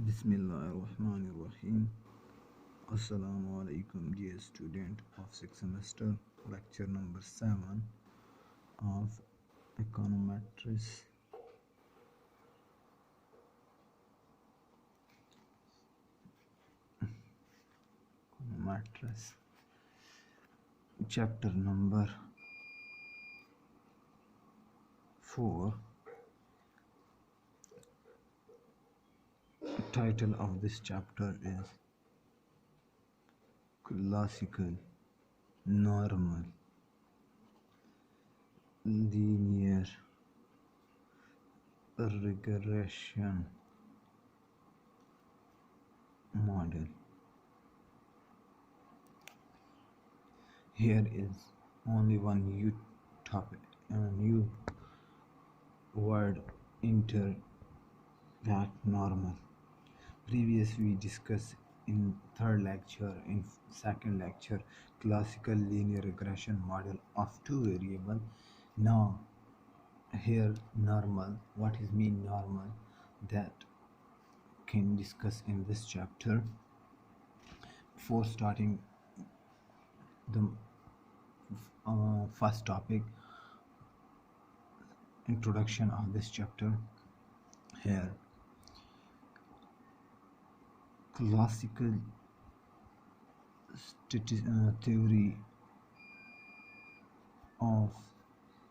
Bismillahirrahmanirrahim. Assalamu alaikum, dear student of 6th semester, lecture number 7 of econometrics. Econometrics, chapter number 4. The title of this chapter is Classical, Normal, Linear Regression Model. Here is only one new topic, a new word enter, that normal. Previous we discussed in third lecture, in second lecture, classical linear regression model of two variable. Now here normal, what is mean normal, that can discuss in this chapter. Before starting the first topic, introduction of this chapter, here classical theory of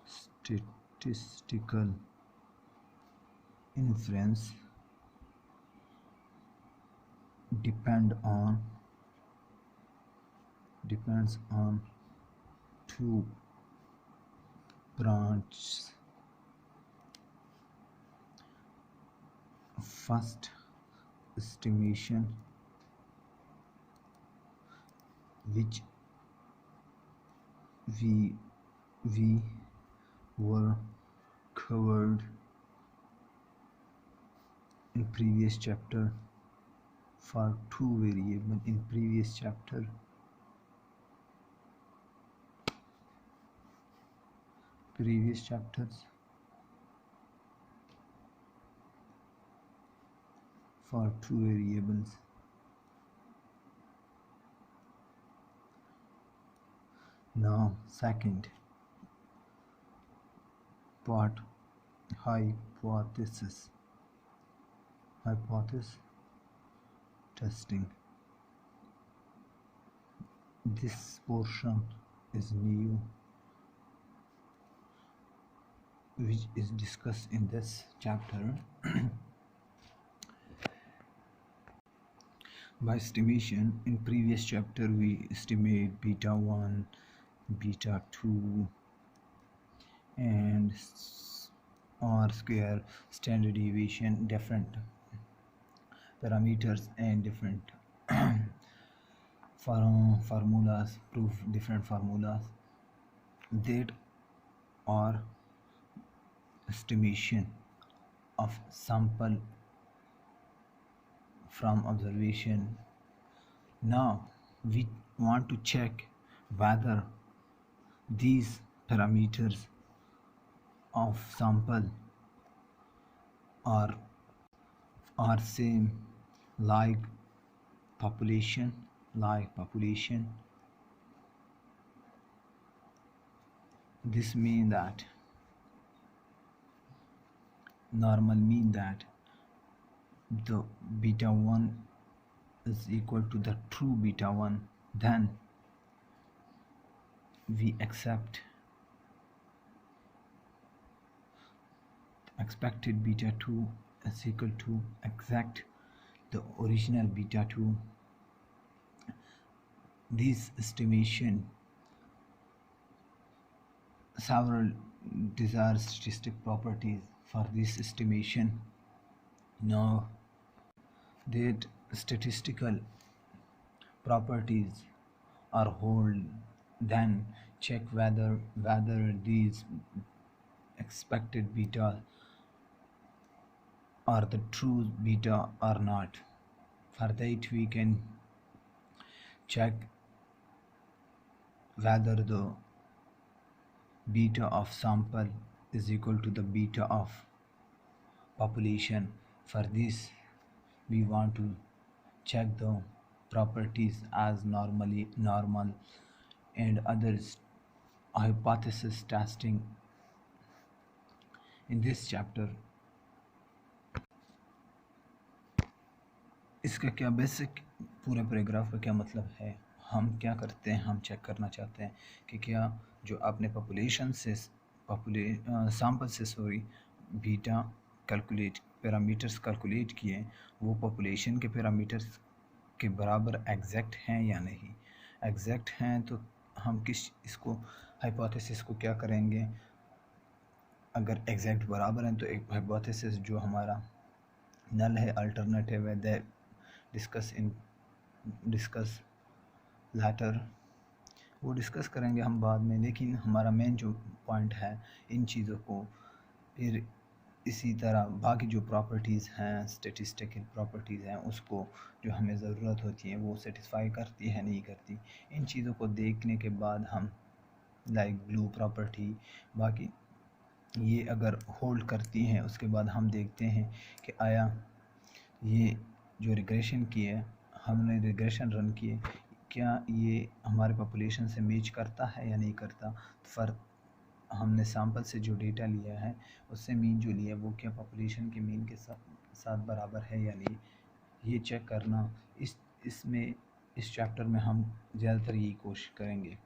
statistical inference depends on two branches. First, estimation, which we were covered in previous chapter for two variable in previous chapters for two variables. Now second part, hypothesis testing. This portion is new, which is discussed in this chapter. By estimation, in previous chapter we estimate beta 1, beta 2 and R square, standard deviation, different parameters and different formulas, prove different formulas that are estimation of sample from observation. Now we want to check whether these parameters of sample are same like population. This mean that normal mean that the beta 1 is equal to the true beta 1, then we accept expected beta 2 is equal to exact the original beta 2. This estimation, several desired statistic properties for this estimation. Now that statistical properties are whole, then check whether these expected beta are the true beta or not. For that we can check whether the beta of sample is equal to the beta of population. For this we want to check the properties as normal and others hypothesis testing. In this chapter, इसका क्या basic पूरे paragraph का क्या मतलब है, हम क्या करते हैं, हम चेक करना चाहते हैं कि क्या जो आपने पॉपुलेशन से सैम्पल से बीटा कैलकुलेट पैरामीटर्स कैलकुलेट किए वो पॉपुलेशन के पैरामीटर्स के बराबर एग्जैक्ट हैं या नहीं। एग्जैक्ट हैं तो हम इसको हाइपोथेसिस को क्या करेंगे, अगर एग्जैक्ट बराबर हैं तो एक हाइपोथेसिस जो हमारा नल है, अल्टरनेटिव है, दैट डिस्कस लैटर, वो डिस्कस करेंगे हम बाद में। लेकिन हमारा मेन जो पॉइंट है इन चीज़ों को, फिर इसी तरह बाकी जो प्रॉपर्टीज़ हैं, स्टेटिस्टिकल प्रॉपर्टीज़ हैं, उसको जो हमें ज़रूरत होती है वो सेटिस्फाई करती है नहीं करती। इन चीज़ों को देखने के बाद हम लाइक ब्लू प्रॉपर्टी बाकी ये अगर होल्ड करती हैं, उसके बाद हम देखते हैं कि आया ये जो रिग्रेशन किए, हमने रिग्रेशन रन किए, क्या ये हमारे पॉपुलेशन से मैच करता है या नहीं करता। फ़र्क हमने सैम्पल से जो डेटा लिया है उससे मीन जो लिया है वो क्या पॉपुलेशन के मीन के साथ बराबर है या नहीं, ये चेक करना इसमें इस चैप्टर में हम ज़्यादातर यही कोशिश करेंगे।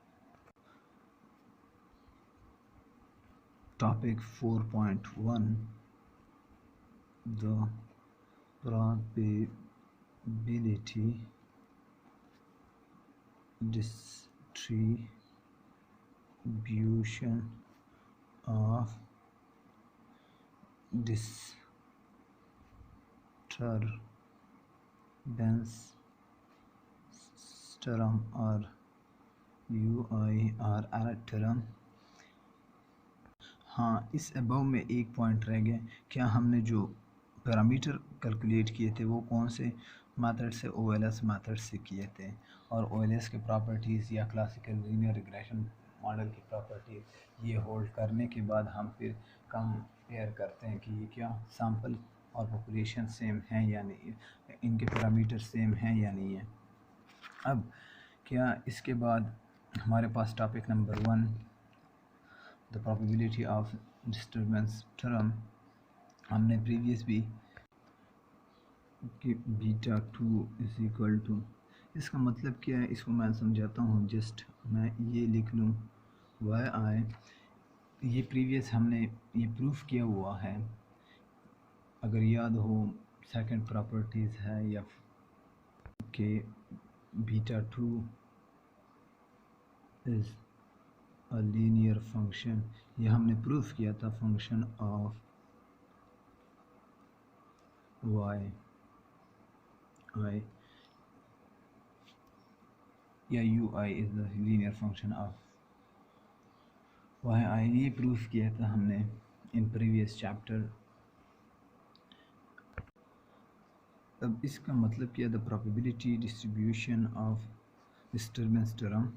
Topic 4.1 the probability distribution of disturbance term or UI और error term। हाँ, इस अबव में एक पॉइंट रह गया, क्या हमने जो पैरामीटर कैलकुलेट किए थे वो कौन से मेथड से, OLS मेथड से किए थे, और OLS के प्रॉपर्टीज़ या क्लासिकल लीनियर रिग्रेशन मॉडल की प्रॉपर्टीज़ ये होल्ड करने के बाद हम फिर कंपेयर करते हैं कि ये क्या सैम्पल और पॉपुलेशन सेम हैं या नहीं, इनके पैरामीटर सेम हैं या नहीं है। अब क्या इसके बाद हमारे पास topic number 1 the probability of disturbance theorem, हमने प्रीवियस भी कि बीटा 2 इज इक्वल टू, इसका मतलब क्या है इसको मैं समझाता हूँ। जस्ट मैं ये लिख लूँ वाई आई, ये प्रीवियस हमने ये प्रूफ किया हुआ है, अगर याद हो सेकंड प्रॉपर्टीज़ है या कि beta 2 is a linear function, ये हमने प्रूफ किया था फंक्शन ऑफ वाई आई या U I is the linear function of Y I, ये प्रूफ किया था हमने इन प्रीवियस चैप्टर। अब इसका मतलब क्या, the probability distribution of disturbance theorem,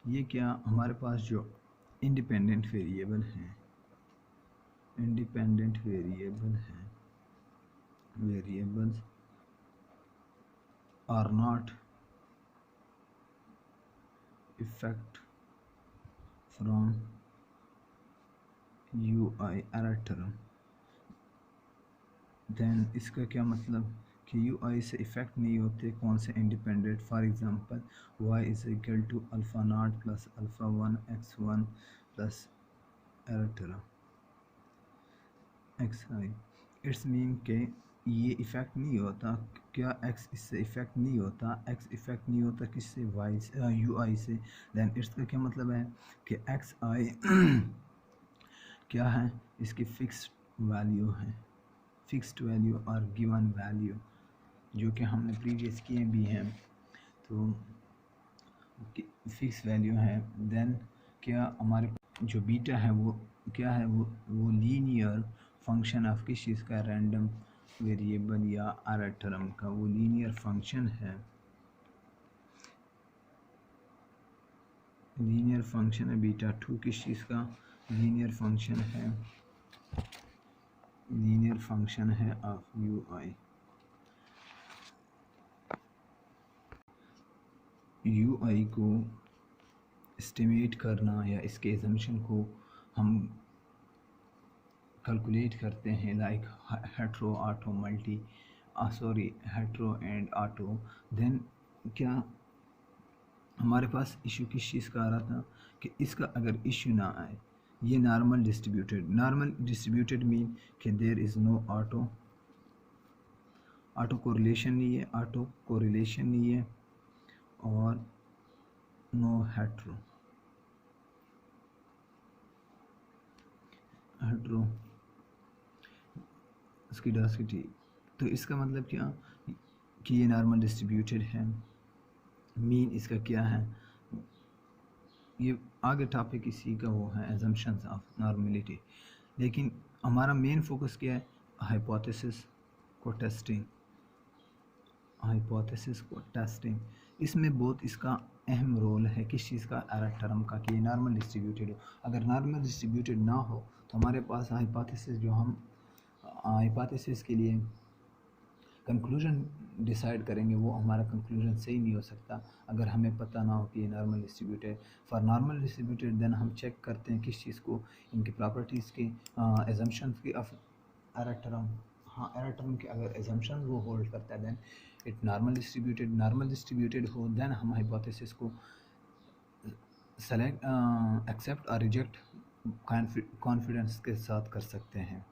ये क्या हमारे पास जो इंडिपेंडेंट वेरिएबल हैं, independent variables are not effect from U I error theorem. Then इसका क्या मतलब कि यू आई से इफ़ेक्ट नहीं होते कौन से independent, for example Y is equal to alpha not plus alpha 1 x1 plus error theorem X I. It's mean के ये इफ़ेक्ट नहीं होता, क्या x इससे इफ़ेक्ट नहीं होता, x इफ़ेक्ट नहीं होता किससे, y से, यू आई से। देन इसका क्या मतलब है कि एक्स आई क्या है, इसकी फिक्स्ड वैल्यू है, फिक्स्ड वैल्यू और गिवन वैल्यू जो कि हमने प्रीवियस किए भी हैं, तो फिक्स वैल्यू है। देन क्या हमारे जो बीटा है वो क्या है, वो लीनियर फंक्शन ऑफ किस चीज़ का, रैंडम वेरिएबल या एरर थ्योरम का, वो लीनियर फंक्शन है, लीनियर फंक्शन है बीटा 2 किस चीज़ का, लीनियर फंक्शन है, लीनियर फंक्शन है ऑफ यू आई। यू आई को एस्टिमेट करना या इसके एजम्पशन को हम कैलकुलेट करते हैं, like hetero auto multi hetero and auto, then क्या हमारे पास इशू किस चीज़ का आ रहा था कि इसका अगर इशू ना आए, ये नॉर्मल डिस्ट्रीब्यूटेड मीन कि there is no auto correlation नहीं है, नहीं है, और नो हेट्रो उसकी डास्किटी। तो इसका मतलब क्या कि ये नॉर्मल डिस्ट्रीब्यूटेड है। मीन इसका क्या है, ये आगे टॉपिक इसी का वो है एजम्पशंस ऑफ नॉर्मलिटी। लेकिन हमारा मेन फोकस क्या है, हाइपोथेसिस को टेस्टिंग। इसमें बहुत इसका अहम रोल है, किस चीज़ का, एरर टर्म का, कि नॉर्मल डिस्ट्रीब्यूटेड हो। अगर नॉर्मल डिस्ट्रीब्यूटेड ना हो तो हमारे पास हाइपोथेसिस जो हम हाइपोथेसिस के लिए कंक्लूजन डिसाइड करेंगे, वो हमारा कंक्लूजन सही नहीं हो सकता अगर हमें पता ना हो कि ये normal distributed. For normal distributed then हम चेक करते हैं किस चीज़ को, इनकी प्रॉपर्टीज़ की, एजम्पशंस की ऑफ एरर टर्म। हाँ, एरर टर्म के अगर एजम्पशंस वो होल्ड करता है देन इट नॉर्मल डिस्ट्रीब्यूटेड हो, देन हम हाइपोथेसिस को सेलेक्ट एक्सेप्ट और रिजेक्ट कॉन्फिडेंस के साथ कर सकते हैं।